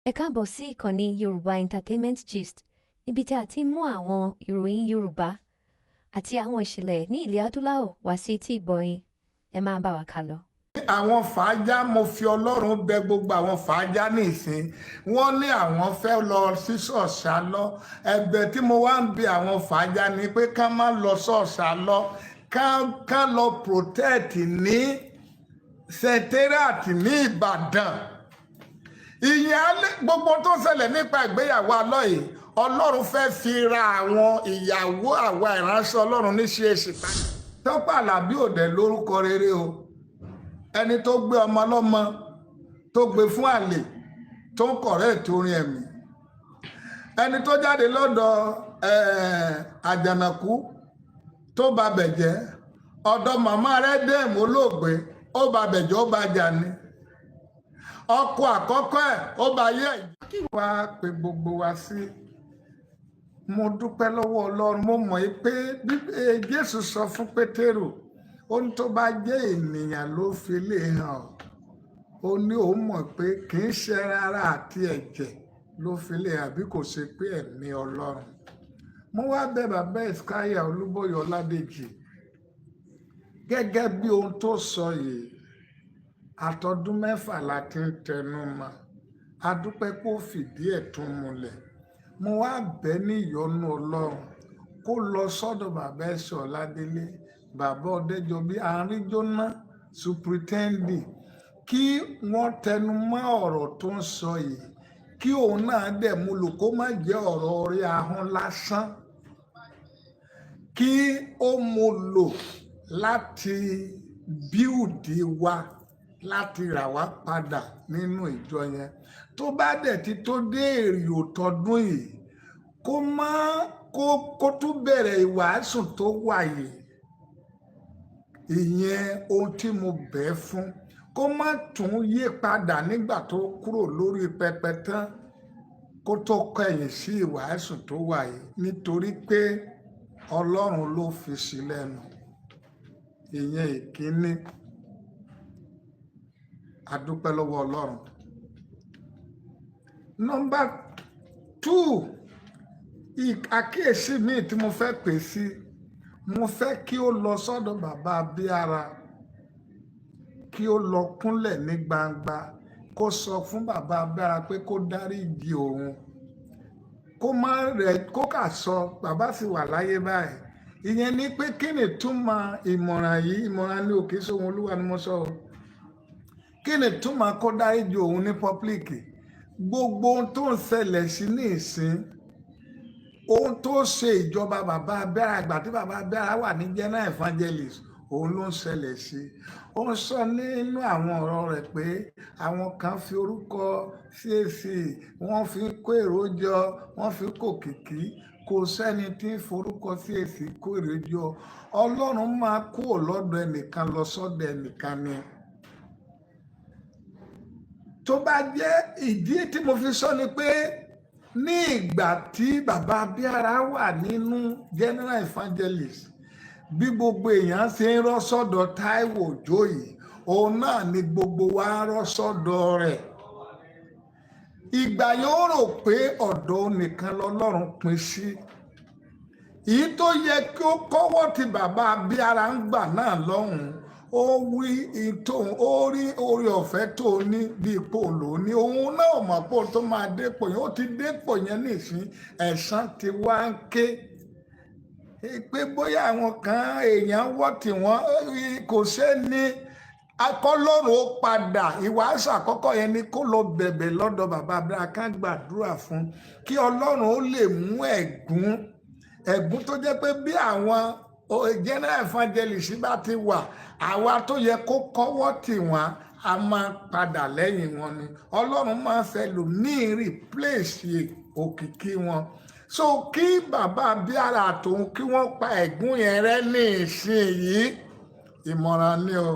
Ẹ káàbọ̀ sí ìkànnì Yorùbá Entertainment Gist, níbi tí a ti ń mú àwọn ìròyìn Yorùbá àti àwọn ìṣẹ̀lẹ̀ ní ilẹ̀ adúláwọ̀ wá sí etí ìgbọ̀nyín. Ẹ máa bá wa kálọ. Àwọn fàájá, mo fi Ọlọ́run bẹ gbogbo àwọn fàájá nísìn, wọ́n ní àwọn fẹ́ lọ sí ṣọ́ọ̀ṣì Àlọ́. Ẹ̀bẹ̀ tí mo wá ń bi àwọn fàájá ni pé ká má lọ ṣọ́ọ̀ṣì Àlọ́, ká lọ protest ní secretariat ní Ìbàdàn. Ìyẹn gbogbo tó ṣẹlẹ̀ nípa ìgbéyàwó Àlọ́ yìí, Ọlọ́run fẹ́ fi ra àwọn ìyàwó àwa ìránṣẹ́ Ọlọ́run ní ṣeéṣe. Tọ́pẹ́ Àlàbí ò dẹ̀ lórúkọ rere o. Ẹni tó gbé ọmọ ọlọ́mọ tó gbé fún àlè tó ń correct orin ẹ̀mí. Ẹni tó jáde lọ́dọ̀ Àjànàkú tó ba bẹ̀jẹ́, ọ̀dọ̀ màmá rẹ̀ dẹ́ẹ̀mú olóògbé, ó ba bẹ̀jẹ́ ó ba jà ní. Ọkọ àkọ́kọ́ ẹ̀ ó ba yẹ kí wá pe gbogbo wa sí. Mo dúpẹ́ lọ́wọ́ Ọlọ́run, mo mọ̀ pé Jésù sọ fún Pétérù, ó ní tó bá jẹ́ ènìyàn ló fi lè hàn, ó ní òun mọ̀ pé kì í ṣe rárá àti ẹ̀jẹ̀ ló fi lè hàn bí kò ṣe pé ẹ̀mí Ọlọ́run. Mo wá bẹ̀ bàbá Ìskáyà Olúbóyè Ọládèjì gẹ́gẹ́ bí ohun tó sọ yìí, àtọdún 6 láti ń tẹnu mọ́, a dúpẹ́ kó fìdí ẹ̀ tún múlẹ̀. Mo wá bẹ̀ ní ìyọ́nú Ọlọ́run kó lọ sọ́dọ̀ bàbá ẹ̀ṣọ́ Ọládélé, bàbá Ọdẹ́jọbí Àríjóná superintendent, kí wọ́n tẹnu mọ́ ọ̀rọ̀ tó ń sọ yìí, kí òun náà dẹ̀ mú lò kó má jẹ́ ọ̀rọ̀ orí ahọ́n lásán, kí ó mú lò láti bíùdì wa, láti rà wá padà nínú ìjọ yẹn. Tó bá dẹ̀ ti tó dé èrè òtọ́dún yìí, kó tún bẹ̀rẹ̀ ìwàásù tó wà yìí. Ìyẹn ohun tí mo bẹ̀ fún, kó má tún yí padà nígbà tó kúrò lórí pẹpẹ tán, kó tó kẹ̀yìn sí ìwàásù tó wà yìí, nítorí pé Ọlọ́run ló fi sí lẹ́nu. Ìyẹn ìkíní, a dúpẹ́ lọ́wọ́ Ọlọ́run. Number 2, àkíyèsí mi tí mo fẹ́ pè sí, mo fẹ́ kí ó lọ sọ́dọ̀ bàbá Abíára, kí ó lọ kúnlẹ̀ ní gbangba, kó sọ fún bàbá Abíára pé kó dáríjì òun, kó kà sọ bàbá sì wà láyé báyìí. Ìyẹn ni pé kí ni túmọ̀ ìmọ̀ràn yìí, ìmọ̀ràn ní òkè sóhun Olúwa ni mo sọ o. Kí ni túmọ̀ kó dáríjì òun ní pọ́blíkì? Gbogbo ohun tó ń ṣẹlẹ̀ sí ní ìsìn, ohun tó ṣe ìjọba bàbá Abíára ìgbà tí bàbá Abíára wà ní general evangelist, òun ló ń ṣẹlẹ̀ sí. Ó ń sọ nínú àwọn ọ̀rọ̀ rẹ̀ pé àwọn kan fi orúkọ CAC, wọ́n fi kó èrò jọ, wọ́n fi kó kìkì. Kò sẹ́ni tí ń forúkọ CAC kó èrò jọ. Ọlọ́run máa kúrò lọ́dọ̀ ẹnìkan lọ sọ́dọ̀ ẹnìkan ni. Tó bá jẹ́ ìdí tí mo fi sọ ni pé ní ìgbà tí bàbá Abíára wà nínú general evangelist, bí gbogbo èèyàn ṣe ń rọ́ sọ́dọ̀ Táíwò Òjó yìí, òun náà ni gbogbo wa rọ́ sọ́dọ̀ rẹ̀. Ìgbà yóò rò pé ọ̀dọ̀ nìkan lọ́lọ́run pín sí. Èyí tó yẹ kí ó kọ́wọ́ tí bàbá Abíára ń gbà náà lọ́hùn-ún, ó wí ìtòun, ó rí oore ọ̀fẹ́ tó ní bí ipò lóní. Òun náà mọ̀ pé tó máa dépò yẹn, ó ti dépò yẹn nísìn, ẹ̀san ti wá ń ké. Pé bóyá àwọn kan èèyàn wọ́ tí wọ́n kò sẹ́ni akọ́lọ́run ó padà. Ìwàásù àkọ́kọ́ yẹn ni kó lọ bẹ̀bẹ̀ lọ́dọ̀ bàbá Abíára, ká gbàdúrà fún kí Ọlọ́run ó lè mú ẹ̀gún tó jẹ́ pé bí àwọn general evangelist bá ti wà, àwa tó yẹ kó kọ́wọ́ tì wọ́n a máa padà lẹ́yìn wọn ni. Ọlọ́run máa fẹ́ lò ní replace òkìkí wọn. So kí bàbá Abíára àtòun kí wọ́n pa ẹ̀gún yẹn rẹ́ ní ìsinyìí. Ìmọ̀ràn ni o,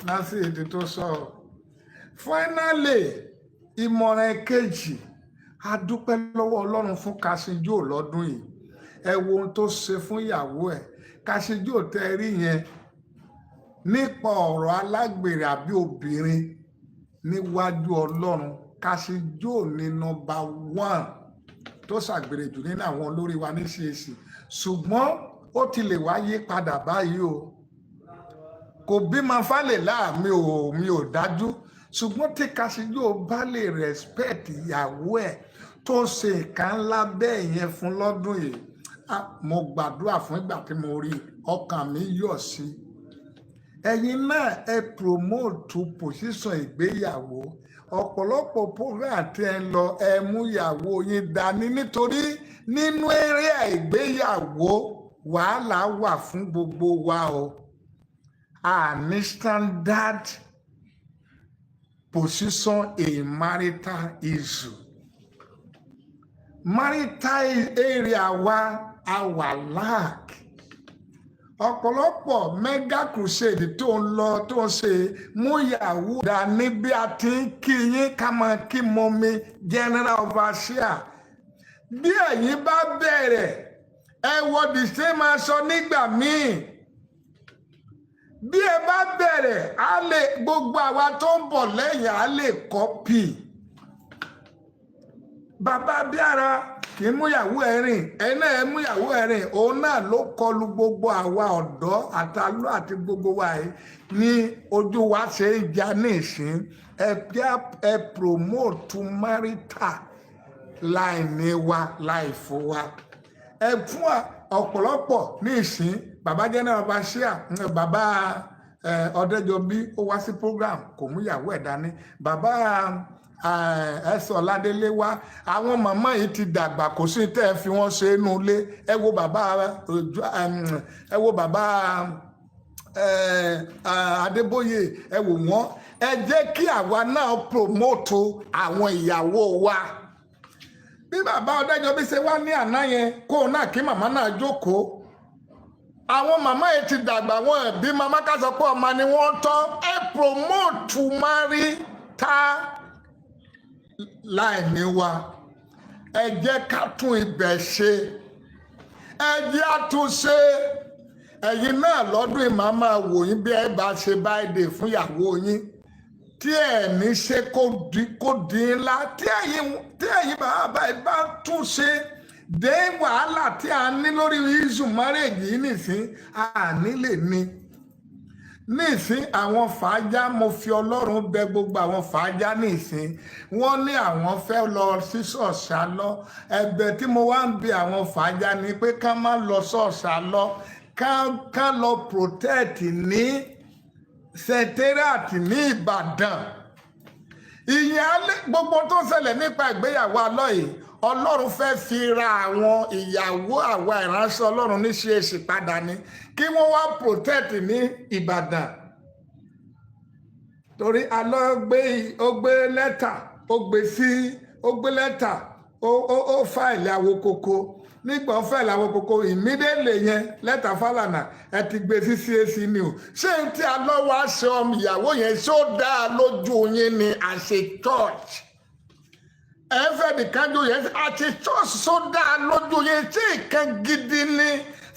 láti èdè tó sọ. Finally, ìmọ̀ràn kejì, a dúpẹ́ lọ́wọ́ Ọlọ́run fún Cassie Joe lọ́dún yìí. Ẹ wo ohun tó ṣe fún ìyàwó ẹ̀. Cassie Joe tẹ́ rí yẹn nípa ọ̀rọ̀ alágbèrè àbí obìnrin níwájú Ọlọ́run, Cassie Joe ní nọ́mbà 1 tó ṣàgbèrè jù nínú àwọn olórí wa ní CAC ṣùgbọ́n ó ti lè wáyé padà báyìí o kò bímọ fálẹ̀ láàmì mi ò dájú ṣùgbọ́n tí Cassie Joe bá lè respect ìyàwó ẹ̀ tó ṣe nǹkan ńlá bẹ́ẹ̀ yẹn fún lọ́dún yìí mo gbàdúrà fún ìgbà tí mo rí ọkàn mi yọ̀ sí ẹ̀yin náà ẹ promote position ìgbéyàwó ọ̀pọ̀lọpọ̀ program tí ẹ ń lọ ẹ mú ìyàwó yín dání nítorí nínú eré ìgbéyàwó wàhálà wà fún gbogbo wa o ní standard position in marital issue marital area wa our lack ọ̀pọ̀lọpọ̀ mega crusade tó ń lọ tó ń ṣe mú ìyàwó dání bí a ti ń kí yín ká máa kí mọ́mí general overseer bí ẹ̀yin bá bẹ̀rẹ̀ ẹ wọ the same aṣọ nígbà míì bí ẹ bá bẹ̀rẹ̀ á lè gbogbo àwa tó ń bọ̀ lẹ́yìn á lè kọ́pì bàbá Abíára kì í múyàwó ẹ rìn ẹ̀yin náà ẹ múyàwó ẹ rìn òun náà ló kọlu gbogbo àwa ọ̀dọ́ àtàlù àti gbogbo wa yìí ní ojú wa ṣe ń já ní ìsín ẹ promote marital láìní wa láìfo wa ẹ fún ọ̀pọ̀lọpọ̀ ní ìsín bàbá general overseer bàbá Ọ̀dẹ́jọbí ó wá sí program kò múyàwó ẹ̀ dání bàbá ẹsọ Ọládélé wá àwọn màmá yìí ti dàgbà kò sí tẹ́ ẹ fi wọ́n ṣe inú ilé ẹ wo bàbá Adébóyè ẹ wò wọ́n ẹ jẹ́ kí àwa náà promote àwọn ìyàwó wa bí bàbá Ọ̀dẹ́jọbí ṣe wá ní àná yẹn kó o náà kí màmá náà jókòó àwọn màmá yìí ti dàgbà wọn ẹbí màmá ká sọ pé ọmọ ni wọ́n tọ́ ẹ promote marital láìní wa ẹ jẹ́ ká tún ibẹ̀ ṣe ẹ jẹ́ àtúnṣe ẹ̀yin náà lọ́dún ìmọ̀ máa wò yín bí ẹ bá ṣe báyìí fún ìyàwó yín tí ẹ ní ṣe kó dín ńlá tí ẹ̀yin bàbá ẹ bá tún ṣe dé wàhálà tí a ní lórí issue marriage yìí nìsín àní lè ní. Nísìn àwọn fàájá mo fi Ọlọ́run bẹ̀ gbogbo àwọn fàájá nísìn wọ́n ní àwọn fẹ́ lọ sí ṣọ̀ṣà lọ ẹ̀bẹ̀ tí mo wá ń bi àwọn fàájá ni pé ká má lọ ṣọ̀ṣà lọ ká lọ protect ní secretariat ní Ìbàdàn ìyẹn gbogbo tó ń ṣẹlẹ̀ nípa ìgbéyàwó alọ́ yìí Ọlọ́run fẹ́ fi ra àwọn ìyàwó àwa ìránṣẹ́ Ọlọ́run ní CAC padà ní kí wọ́n wá protect ní Ìbàdàn torí alọ́ ó gbé lẹ́tà ó gbé lẹ́tà ó fáìlì Awokoko nígbà ó fáìlì Awokoko immediately yẹn lẹ́tà Fálànà ẹ ti gbé sí CAC News ṣé n tí alọ́ wá ṣe ọmọ ìyàwó yẹn ṣó dáa lójú yín ni as a church ẹ̀fẹ̀ nìkan jò yẹn àti church ṣó dáa lójú yẹn tí ìkan gidi ni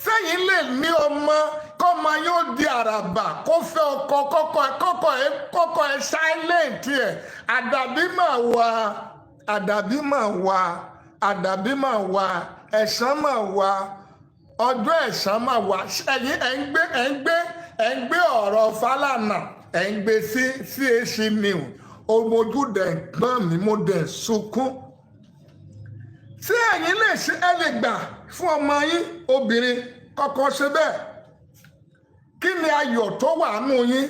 sẹ́yìn lè ní ọmọ kọ́mọ yóò di àràbà kó fẹ́ ọkọ kọ́kọ́ ẹ̀ silent ẹ̀ àdàbí mà wá ẹ̀san mà wá ọjọ́ ẹ̀san mà wá ẹ̀yin ẹ̀ ń gbé ọ̀rọ̀ Fálànà ẹ̀ ń gbé sí CAC News omojú dẹ̀ gbọ́n mi mo dẹ̀ sunkún tí ẹ̀yin lè ṣe ẹ lè gbà fún ọmọ yín obìnrin kọ́kọ́ ṣe bẹ́ẹ̀ kí ni ayọ̀ tó wà nù yín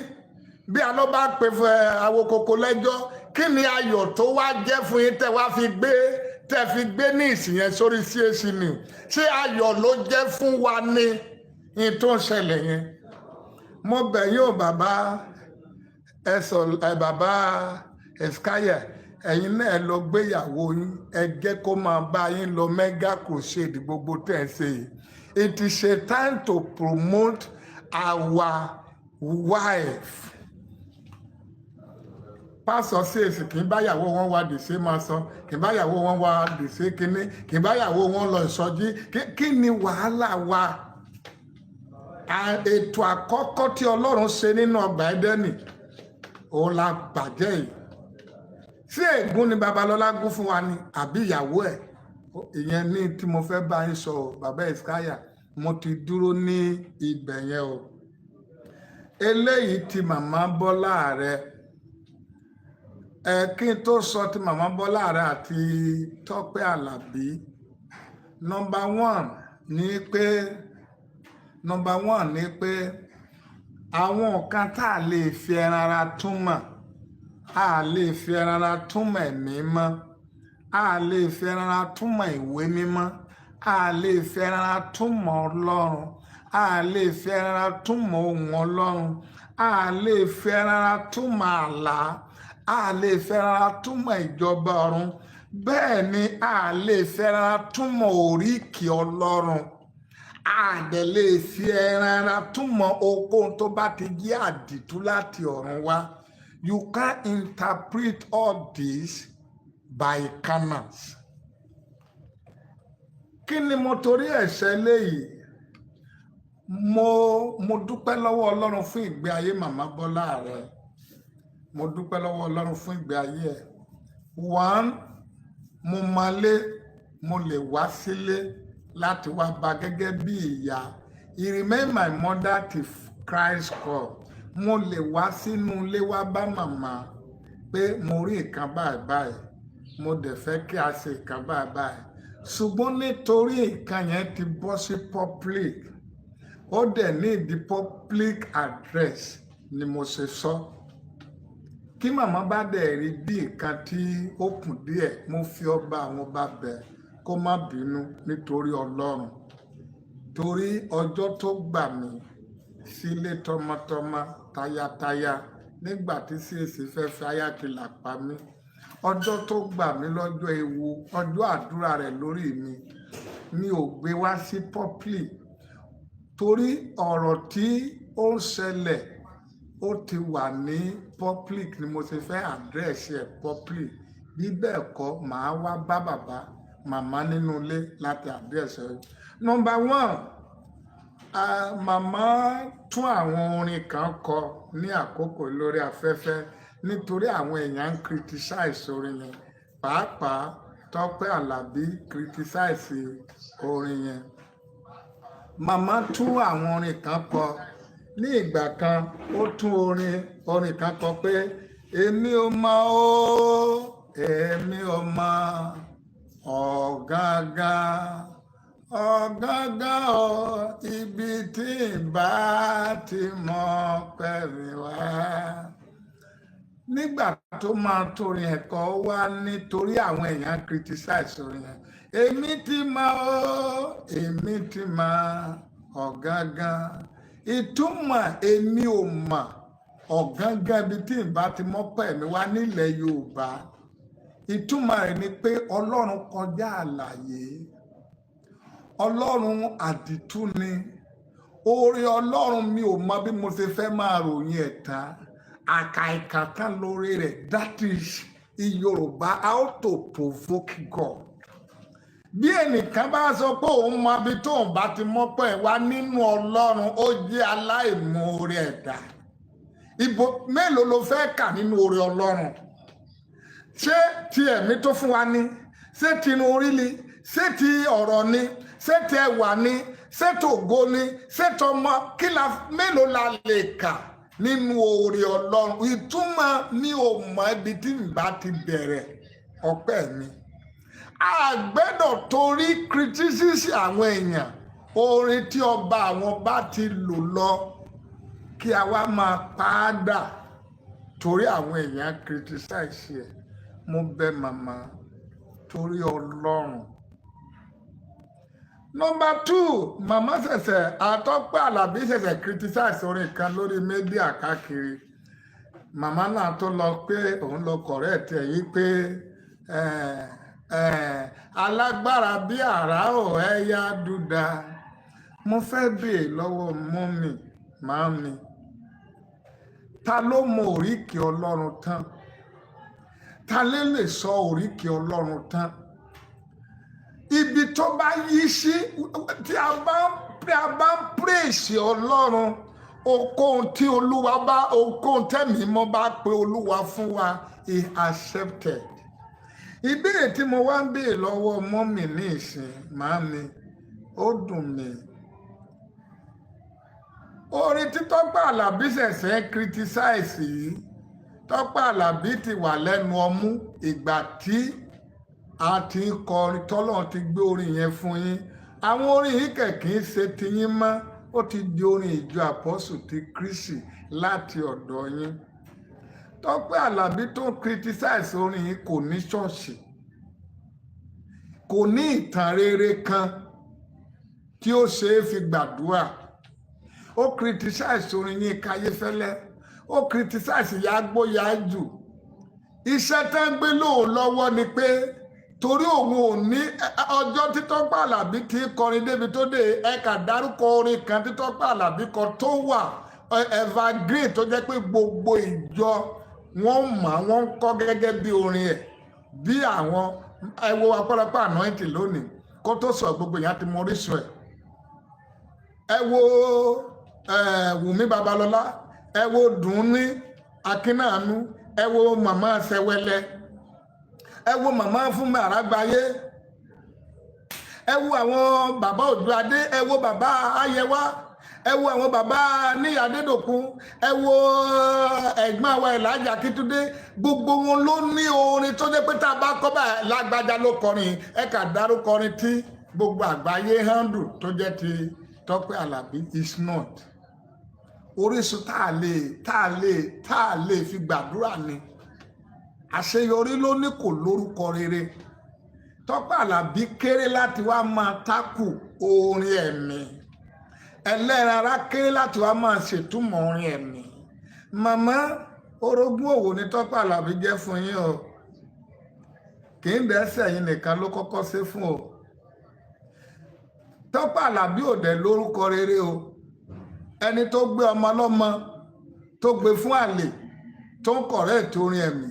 bí a lọ bá pe Awokoko lẹ́jọ́ kí ni ayọ̀ tó wá jẹ́ fún yín tẹ́ fi gbé ní ìsìn yẹn sórí CAC News ṣé ayọ̀ ló jẹ́ fún wa ní ní tó ń ṣẹlẹ̀ yẹn mo bẹ̀ yín o bàbá bàbá Eskaya ẹ̀yin náà lọ gbéyàwó yín ẹ jẹ́ kó máa bá yín lọ mega crusade gbogbo tẹ̀ ń ṣe yìí it is a time to promote our wife pásọ CAC kì í báyàwó wọn wá dèsè máa sọ kì í báyàwó wọn wá dèsè kínní kì í báyàwó wọn lọ ìsọjí kí ni wàhálà wa ètò àkọ́kọ́ tí Ọlọ́run ṣe nínú ọgbà Édẹ́nì òun la bàjẹ́ yìí ṣé ègún ni Babalọ́lá gún fún wa ni àbí ìyàwó ẹ̀? Ìyẹn ní tí mo fẹ́ bá yín sọ bàbá Hesekiah, mo ti dúró ní ibẹ̀ yẹn o. Eléyìí ti màmá Bọ́lá Ààrẹ. Kí n tó sọ ti màmá Bọ́lá Ààrẹ àti Tọ́pẹ́ Àlàbí, number one ni pé àwọn nǹkan tá a lè fi ẹran ara túmọ̀, a lè fi ẹran ara túmọ̀ ẹ̀mí mọ́, a lè fi ẹran ara túmọ̀ ìwé mímọ́, a lè fi ẹran ara túmọ̀ Ọlọ́run, a lè fi ẹran ara túmọ̀ ohùn Ọlọ́run, a lè fi ẹran ara túmọ̀ àlá, a lè fi ẹran ara túmọ̀ ìjọba ọ̀run, bẹ́ẹ̀ ni a lè fi ẹran ara túmọ̀ oríkì Ọlọ́run. Àdẹ̀ lè fi ẹran ara túmọ̀ ohunkóhun tó bá ti jẹ́ àdìtú láti ọ̀run wá. You can't interpret all this by canons. Kí ni mo torí ẹ̀ṣẹ̀ léyìí? Mo dúpẹ́ lọ́wọ́ Ọlọ́run fún ìgbé ayé màmá Bọ́lá Ààrẹ. Mo dúpẹ́ lọ́wọ́ Ọlọ́run fún ìgbé ayé ẹ̀. One, mo máa mo lè wá sílé láti wá bá gẹ́gẹ́ bí ìyá. He remained my mother till Christ call. Mo lè wá sínú ilé wá bá màmá pé mo rí nǹkan báyìí, mo dẹ̀ fẹ́ kí a ṣe nǹkan báyìí. Ṣùgbọ́n nítorí nǹkan yẹn ti bọ́ sí public, ó dẹ̀ ní the public address ni mo ṣe sọ. Kí màmá bá dẹ̀ rí bí nǹkan tí ó kùn díẹ̀, mo fi ọba àwọn ọba bẹ̀ kó má bínú nítorí Ọlọ́run. Torí ọjọ́ tó gbà mí sílé tọmọtọmọ tayátayá nígbà tí CAC fẹ́ fi Ayátìlá pa mí. Ọjọ́ tó gbà mí lọ́jọ́ ewu, ọjọ́ àdúrà rẹ̀ lórí mi ò gbé wá sí public. Torí ọ̀rọ̀ tí ó ń ṣẹlẹ̀ ó ti wà ní public ni mo ṣe fẹ́ address ẹ̀ public. Bí bẹ́ẹ̀ kọ́ màá wá bá bàbá màmá nínú ilé láti address ẹ̀. Number one, màmá tún àwọn orin kan kọ ní àkókò lórí afẹ́fẹ́ nítorí àwọn èèyàn ń criticize orin yẹn. Pàápàá Tọ́pẹ́ Àlàbí criticize orin yẹn. Màmá tún àwọn orin kan kọ ní ìgbà kan. Ó tún orin kan kọ pé èmi ò mọ̀ o, èmi ò mọ̀ ọ̀gángan o, ibi tí ìbá ti mọ̀ pẹ̀lú wa. Nígbà tó máa torin ẹ̀kọ́ wá nítorí àwọn èèyàn criticize orin yẹn. Èmi ti mọ̀ o, èmi ti mọ̀ ọ̀gángan. Ìtumọ̀ èmi ò mọ̀ ọ̀gángan ibi tí ìbá ti mọ̀ pẹ̀lú wa nílẹ̀ Yorùbá. Ìtumọ̀ rẹ̀ ni pé Ọlọ́run kọjá àlàyé. Ọlọ́run àdìtú ni. Oore Ọlọ́run mi ò mọ bí mo ṣe fẹ́ máa ròyìn ẹ̀ tán. Àkàìkàtà lórí rẹ̀, that is in Yorùbá how to provoke God. Bí ẹnìkan bá sọ pé òun mọ ibi tóun bá ti mọ̀ pẹ̀ wá nínú Ọlọ́run, ó jẹ́ aláìmoore ẹ̀dá. Ibo mélòó ló fẹ́ kà nínú oore Ọlọ́run? Ṣé ti ẹ̀mí tó fún wa ni? Ṣé ti inú orí ni? Ṣé ti ọ̀rọ̀ ni? Ṣé ti ẹwà ni? Ṣé tògo ni? ṣé tọmọ mélòó la lè kà nínú oore Ọlọ́run? Ìtumọ̀ mi ò mọ ibi tí n bá ti bẹ̀rẹ̀ ọpẹ́ mi. Àgbẹ̀dọ̀ torí criticize àwọn èèyàn orin tí ọba àwọn bá ti lò lọ kí a wá máa padà torí àwọn èèyàn criticize ẹ̀. Mo bẹ̀ màmá torí Ọlọ́run. Number two, màmá Tọ́pẹ́ Àlàbí ṣẹ̀ṣẹ̀ criticize orin kan lórí media káàkiri. Màmá náà tó lọ pé òun lọ correct ẹ̀ yí pé alágbára bí àrá ò ẹ̀yà dúdà. Mo fẹ́ béèrè lọ́wọ́ màámi, ta ló mọ oríkì Ọlọ́run tán? Ta lè sọ oríkì Ọlọ́run tán? Ibi tó bá yí sí tí a bá ń pèsè Ọlọ́run, ohunkóhun tí olúwa bá ohunkóhun tẹ́mi mọ́ bá pe olúwa fún wa he accepted. Ìbéèrè tí mo wá ń béèrè lọ́wọ́ mọ́mì ní ìsìn màámi ó dùn mí. Orin tí Tọ́pẹ́ Àlàbí ṣẹ̀ṣẹ̀ criticize yìí, Tọ́pẹ́ Àlàbí ti wà lẹ́nu ọmú ìgbà tí a ti ń kọrin tọ́lọ́run ti gbé orin yẹn fún yín. Àwọn orin yìí kẹ̀kẹ́ ṣe ti yín mọ́, ó ti di orin ìjọ àpọ́sù ti Kristi láti ọ̀dọ̀ yín. Tọ́pẹ́ Àlàbí tó ń criticize orin yìí kò ní ṣọ́ọ̀ṣì, kò ní ìtàn rere kan tí ó ṣe é fi gbàdúrà. Ó criticize orin Yínká Ayéfẹ́lẹ́, ó criticize Ìyá Agbóyàjú. Iṣẹ́ tán gbé lóun lọ́wọ́ ni pé torí òun ò ní ọjọ́ tí Tọ́pẹ́ Àlàbí ti kọrin débi tó dé ẹ̀ka dárúkọ orin kan tí Tọ́pẹ́ Àlàbí kọ tó wà evergreen tó jẹ́ pé gbogbo ìjọ wọ́n mọ̀ wọ́n ń kọ́ gẹ́gẹ́ bí orin ẹ̀ bí àwọn ẹwọ apọ́lọpọ́ anointing lónìí kó tó sọ gbogbo èèyàn ti mọ orísun ẹ̀. Ẹ wo Wùmí Babalọ́lá, ẹ wo Dùnní Akínàánú, ẹ wo màmá Ṣẹ̀wẹ̀lẹ̀, ẹ wo màmá Fúnmi Àrágbáyé, ẹ wo àwọn bàbá Òjúadé, ẹ wo bàbá Ayẹwà, ẹ wo àwọn bàbá Níyì Adédòkun, ẹ wo ẹ̀gbọ́n wa Elijah Akíntúndé. Gbogbo wọn ló ní orin tó jẹ́ pé tá a bá kọ́ báyìí lágbájá ló kọrin, ẹ kà dárúkọ orin tí gbogbo àgbáyé handle tó jẹ́ ti Tọ́pẹ́ Àlàbí is not. Orísun tá a lè fi gbàdúrà ni. Àṣeyọrí ló ní kò lórúkọ rere. Tọ́pẹ́ Àlàbí kéré láti wá máa tákù orin ẹ̀mí. Ẹlẹ́ran ara kéré láti wá máa ṣètúmọ̀ orin ẹ̀mí. Màmá orogún òwò ni Tọ́pẹ́ Àlàbí jẹ́ fún yín o. Kì í dẹ́sẹ̀ yín nìkan ló kọ́kọ́ ṣe fún o. Tọ́pẹ́ Àlàbí ò dẹ̀ lórúkọ rere o. Ẹni tó gbé ọmọ ọlọ́mọ tó gbé fún àlè tó ń kọ̀rẹ́ẹ̀tì orin ẹ̀mí.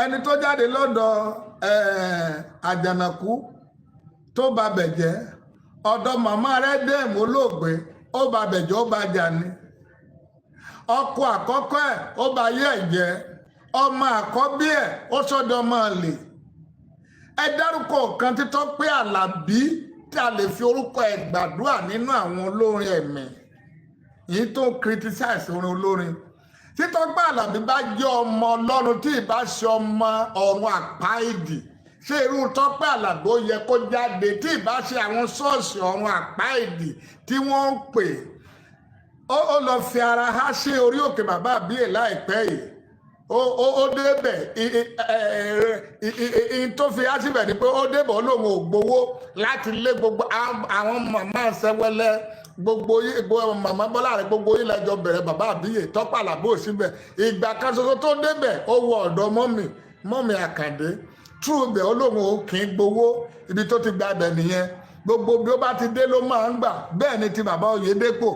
Ẹni tó jáde lọ́dọ̀ Àjànàkú tó ba bẹ̀jẹ́, ọ̀dọ̀ màmá rẹ̀ dẹ́m olóògbé ó ba bẹ̀jẹ́ ó ba jà ní. Ọkọ àkọ́kọ́ ẹ̀ ó ba yé ẹ̀ jẹ́, ọmọ àkọ́bí ẹ̀ ó sọ́dọ̀ ọmọ àlè. Ẹ dárúkọ kan tí Tọ́pẹ́ Àlàbí tí a lè fi orúkọ ẹ̀ gbàdúrà nínú àwọn olórin ẹ̀mí yìí tó criticize orin olórin. Tí Tọ́pẹ́ Àlàbí bá jẹ́ ọmọ Ọlọ́run tí ìbá ṣe ọmọ ọ̀run àpáìdì, ṣé irú Tọ́pẹ́ Àlàbí ó yẹ kó jáde tí ìbá ṣe àwọn ṣọ́ọ̀ṣì ọ̀run àpáìdì tí wọ́n ń pè? Ó lọ fi ara há sí orí òkè bàbá àbíyè láìpẹ́ yìí. Ó débẹ̀ tó fi há síbẹ̀ ni pé ó débẹ̀ ó lóun ò gbowó láti lé gbogbo àwọn màmá Ṣẹ̀wẹ̀lẹ̀ gbogbo màmá Bọ́lá rẹ̀ gbogbo yìí lẹ́jọ́ bẹ̀rẹ̀ bàbá àbíyè. Tọ́pẹ́ Àlàbí ò síbẹ̀. Ìgbà kan ṣoṣo tó débẹ̀ ó wọ ọ̀dọ̀ mọ́mì Àkàndé túbẹ̀ ó lóun ò kì í gbowó ibi tó ti gba ibẹ̀ nìyẹn. Gbogbo bí ó bá ti dé ló máa ń gbà. Bẹ́ẹ̀ ni ti bàbá Oyèdépò.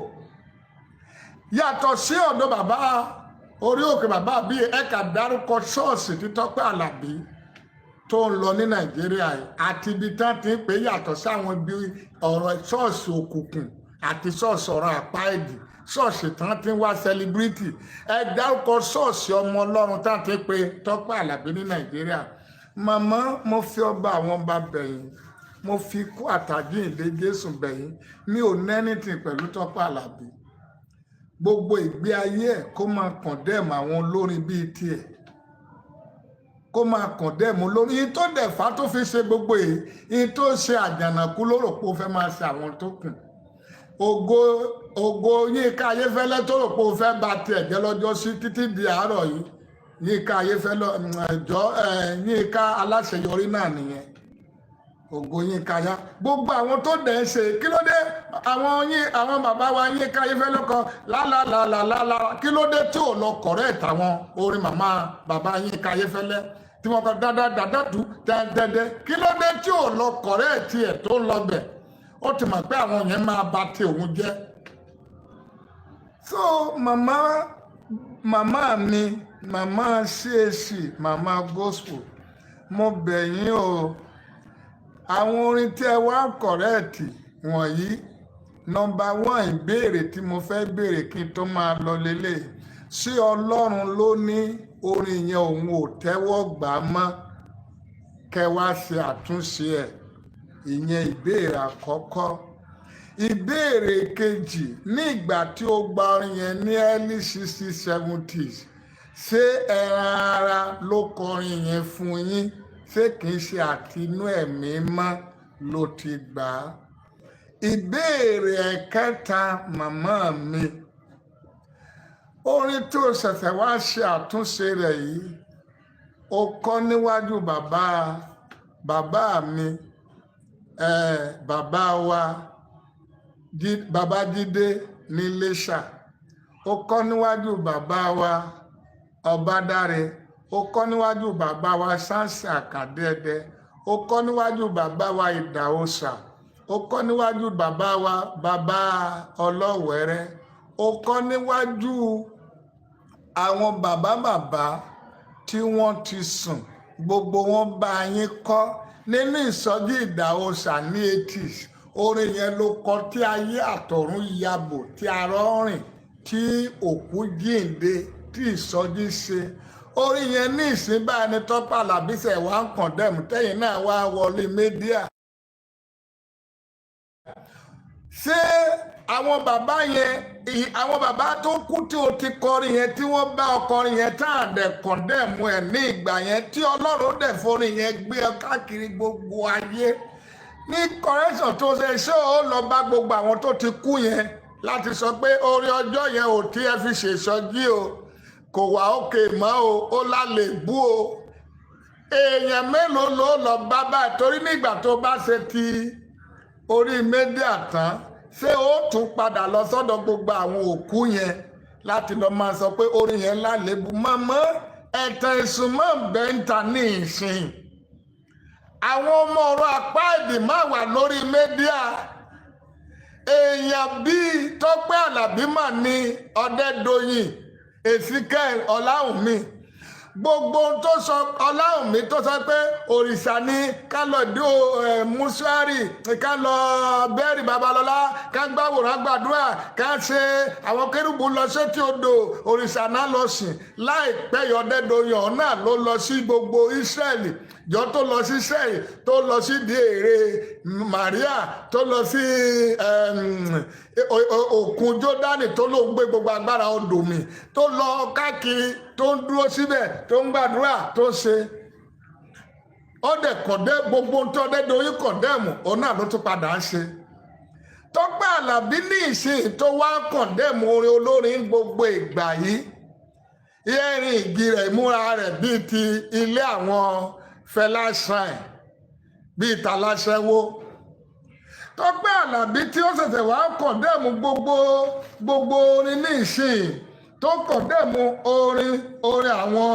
Yàtọ̀ sí ọ̀dọ̀ bàbá orí òkè bàbá àbíyè ẹ̀ka dárúkọ ṣọ́ọ̀ṣì tí Tọ́pẹ́ Àlàbí tó ń lọ ní Nàìjíríà yìí àti ibi tán ti ń pè yàtọ̀ sáwọn ibi ọ̀rọ̀ ṣọ́ọ̀ṣì òkùnkùn àti ṣọ́ọ̀ṣì ọ̀rọ̀ àpáìdì, ṣọ́ọ̀ṣì tán ti ń wá sẹlíbírìtì. Ẹ dárúkọ ṣọ́ọ̀ṣì ọmọ Ọlọ́run tán ti ń pè Tọ́pẹ́ Àlàbí ní Nàìjíríà. Màmá mo fi ọba àwọn ọba bẹ̀yìn, mo fi ikú àtàjíǹde Jésù bẹ̀yìn. Mi ò ní anything pẹ̀lú Tọ́pẹ́ Àlàbí. Gbogbo ìgbé ayé ẹ̀ kó máa condemn àwọn olórin bíi tiẹ̀, kó máa condemn olórin. Yìí tó dẹ̀fà tó fi ṣe gbogbo èyí, yìí tó ṣe Àjànàkú ló rò pé ó fẹ́ máa ṣe àwọn tó kù. Ògo Yínká Ayéfẹ́lẹ́ tó rò pé ó fẹ́ bà tiẹ̀ jẹ́ lọ́jọ́ sí títí di àárọ̀ yìí. Yínká Ayéfẹ́lẹ́ Yínká aláṣeyọrí náà nìyẹn. Ògo Yínká yá. Gbogbo àwọn tó dẹ̀ ń ṣe kí ló dé àwọn bàbá wa Yínká Ayéfẹ́lẹ́ kan lálàlàlàlà kí ló dé tí ò lọ correct àwọn orin màmá bàbá Yínká Ayéfẹ́lẹ́ tí wọ́n kọ dáadáa dẹ́dẹ́ kí ló dé tí ò lọ correct ẹ̀ tó ń lọ bẹ̀? Ó ti mọ̀ pé àwọn yẹn máa bà ti òun jẹ́. So màmá mi, màmá CAC, màmá gospel, mo bẹ̀ yín o. Àwọn orin tí ẹ wá kọ̀rẹ́ẹ̀tì wọ̀nyí nọ́mbà 1 ìbéèrè tí mo fẹ́ béèrè kí n tó máa lọ lélẹ̀ ṣé Ọlọ́run ló ní orin yẹn òun ò tẹ́wọ́ gbà mọ́ kẹ́ wá ṣe àtúnṣe ẹ̀ ìyẹn ìbéèrè àkọ́kọ́. Ìbéèrè kejì ní ìgbà tí ó gba orin yẹn ní early 60s 70s ṣé ẹran ara ló kọrin yẹn fún yín ṣé kìí ṣe àtinú ẹ̀mí mọ́ ló ti gbà á. Ìbéèrè ẹ̀kẹta màmá mi orin tó ṣẹ̀ṣẹ̀ wá ṣe àtúnṣe rẹ̀ yìí ó kọ́ níwájú bàbá mi bàbá wa Babájídé ní Iléṣà, ó kọ́ níwájú bàbá wa Ọbádáre, ó kọ́ níwájú bàbá wa Sáǹsì Àkàdẹ́dẹ́, ó kọ́ níwájú bàbá wa Ìdàòsà, ó kọ́ níwájú bàbá wa bàbá Ọlọ́wẹ̀rẹ́, ó kọ́ níwájú àwọn bàbá tí wọ́n ti sùn gbogbo wọn bá yín kọ́ nínú ìsọjí Ìdàòsà ní 80s. Orin yẹn ló kọ tí ayé àtọ̀run yabò tí arọ rìn tí òkú jíǹde tí ìsọjí ṣe. Orin yẹn ní ìsìn báyìí ní Tọ́pẹ́ Àlàbí ṣe wá ń kọ̀ndẹ́mù tẹ́yìn náà wá wọlé mídíà. Ṣé àwọn bàbá yẹn àwọn bàbá tó kú tí o ti kọrin yẹn tí wọ́n bá ọkọrin yẹn tá à dẹ̀ kọ̀ndẹ́mù ẹ̀ ní ìgbà yẹn tí Ọlọ́run dẹ̀ forin yẹn gbé ọ káàkiri gbogbo ayé ní correction tó ṣe ṣé ó lọ bá gbogbo àwọn tó ti kú yẹn láti sọ pé orin ọjọ́ yẹn ò tí ẹ fi ṣèṣọjí o kò wá òkè mọ́ o ó lálẹ́ bú o èèyàn mélòó ló lọ bá báyìí torí nígbà tó bá ṣe ti orí mídíà tán ṣé ó tún padà lọ sọ́dọ̀ gbogbo àwọn òkú yẹn láti lọ máa sọ pé orin yẹn lálẹ́ bú mọ́mọ́ ẹ̀tàn ìsúnmọ́ bẹ́ńtà ní ìsìn àwọn ọmọ ọ̀rọ̀ apá èdè máa wà lórí mídíà èèyàn bíi Tọ́pẹ́ Àlàbí mà ní Ọdẹ́dọ̀yìn Ezekiel Ọláwùmí gbogbo tó sọ Ọláwùmí tó sọ pé òrìṣà ní ká lọ dé mùsùlùmí ká lọ bẹ́ẹ̀rì Babalọ́lá ká gbàwòrán gbàdúrà ká ṣe àwọn kérúbù lọ sétí odò òrìṣà náà lọ sìn láìpẹ́ Ọdẹ́dọ̀yìn ọ̀nà ló lọ sí gbogbo Ísírẹ́lì jọ tó lọ sí sẹ́yìn tó lọ sí di èrè Maria tó lọ sí òkun Jọ́dánì tó ló ń gbé gbogbo agbára odò mi tó lọ káàkiri tó ń dúró síbẹ̀ tó ń gbàdúrà tó ṣe ó dẹ̀ kọ̀dẹ́ gbogbo tó Ọdẹ́dọ̀yìn kọ̀dẹ́mù òun náà ló tún padà ń ṣe. Tọ́pẹ́ Àlàbí ní ìsìn tó wá kọ̀dẹ́mù orin olórin gbogbo ìgbà yìí yẹ́rìn ìgì rẹ̀ ìmúra rẹ̀ bíi ti ilé àwọn Fẹlá Shrine bíi tàlàṣẹwó. Tọ́pẹ́ Àlàbí tí ó ṣẹ̀ṣẹ̀ wá kọ̀ndẹ́mù gbogbo orin ní ìsìn tó kọ̀ndẹ́mù orin àwọn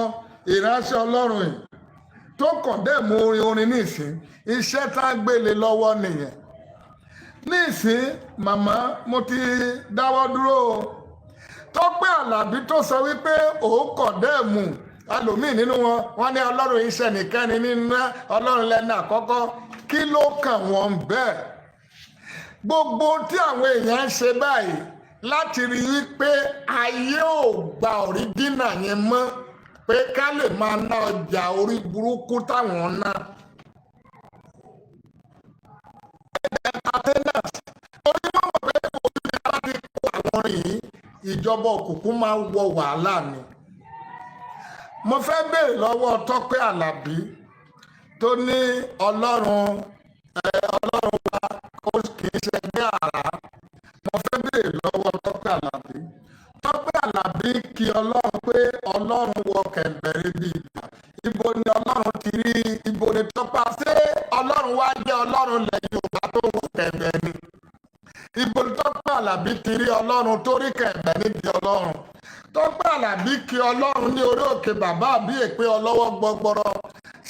ìránṣẹ́ Ọlọ́run yìí tó kọ̀ndẹ́mù orin ní ìsìn iṣẹ́ tá a gbélé lọ́wọ́ nìyẹn. Ní ìsìn màmá mo ti dáwọ́ dúró o. Tọ́pẹ́ Àlàbí tó sọ wípé òun kọ̀ndẹ́mù alòmíì nínú wọn ní Ọlọ́run iṣẹ́ nìkan ni nínú Ọlọ́run lẹ́nu àkọ́kọ́ kí ló kàn wọ́n bẹ́ẹ̀. Gbogbo tí àwọn èèyàn ń ṣe báyìí láti rí i pé ayé ò gba ọ̀ríjínà yẹn mọ́ pé ká lè máa ná ọjà orí burúkú táwọn ná. Torí wọ́n mọ̀ pé orí láti kó àwọn yìí ìjọba òkùnkùn máa ń wọ wàhálà ni. Mo fẹ́ béèrè lọ́wọ́ Tọ́pẹ́ Àlàbí tó ní Ọlọ́run wa kò kì í ṣe bí àrá. Mo fẹ́ béèrè lọ́wọ́ Tọ́pẹ́ Àlàbí. Tọ́pẹ́ Àlàbí kí Ọlọ́run pé Ọlọ́run wọ kẹ̀mbẹ̀rẹ̀ bí ìgbà. Ibo ni Ọlọ́run ti rí ibo ni Tọ́pẹ́ ṣé Ọlọ́run wá jẹ́ Ọlọ́run lẹ́yìn Yorùbá tó wọ kẹ̀mbẹ̀ ni. Ibo ni Tọ́pẹ́ Àlàbí ti rí Ọlọ́run tó rí kẹ̀mbẹ̀ níbi Ọlọ́run. Tọ́pẹ́ Àlàbí kí Ọlọ́run ní orí òkè bàbá àbí èpè ọlọ́wọ́ gbọgbọrọ.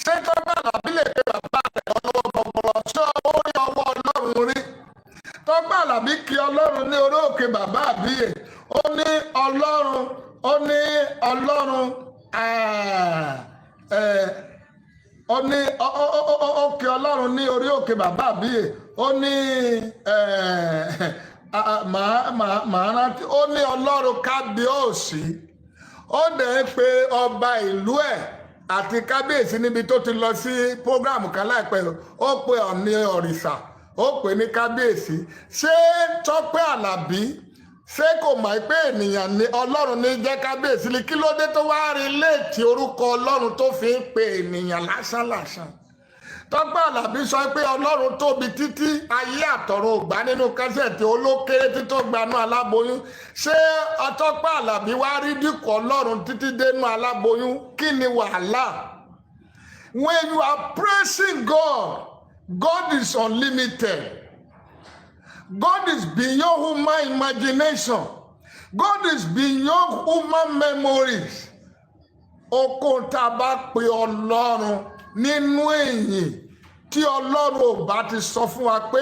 Ṣé Tọ́pẹ́ Àlàbí lè pe bàbá rẹ̀ ọlọ́wọ́ gbọgbọrọ? Ṣé ó rí ọwọ́ Ọlọ́run rí? Tọ́pẹ́ Àlàbí kí Ọlọ́run ní orí òkè bàbá àbí è. Ó ní Ọlọ́run ó ní Ọlọ́run ní orí òkè bàbá àbí è. Ó ní màá rántí ó ní ọlọ́run kábíyèsí ó dẹ̀ ń pe ọba ìlú ẹ̀ àti kábíyèsí níbi tó ti lọ sí prógráàmù kan láìpẹ́ ó pe Ọọ̀ni òrìṣà ó pè ní kábíyèsí. ṣé Tọ́pẹ́ Àlàbí ṣé kò mọ̀ pé ènìyàn ní ọlọ́run ní jẹ́ kábíyèsí ni kí ló dé tó wá rí léètì orúkọ ọlọ́run tó fi ń pe ènìyàn lásánlàsán? Tọ́pẹ́ Àlàbí sọ pé ọlọ́run tóbi títí ayé àtọ̀run ò gbà nínú kẹ́sẹ̀tì olókéré títọ́ gbanú aláboyún. ṣé Tọ́pẹ́ Àlàbí wá rí dínkù ọlọ́run títí dénú aláboyún? kí ni wàhálà? When you are praising God, God is unlimited. God is beyond human imagination. God is beyond human memories. Okun tá a bá pe ọlọ́run nínú èyìn tí ọlọ́run ò bá ti sọ fún wa pé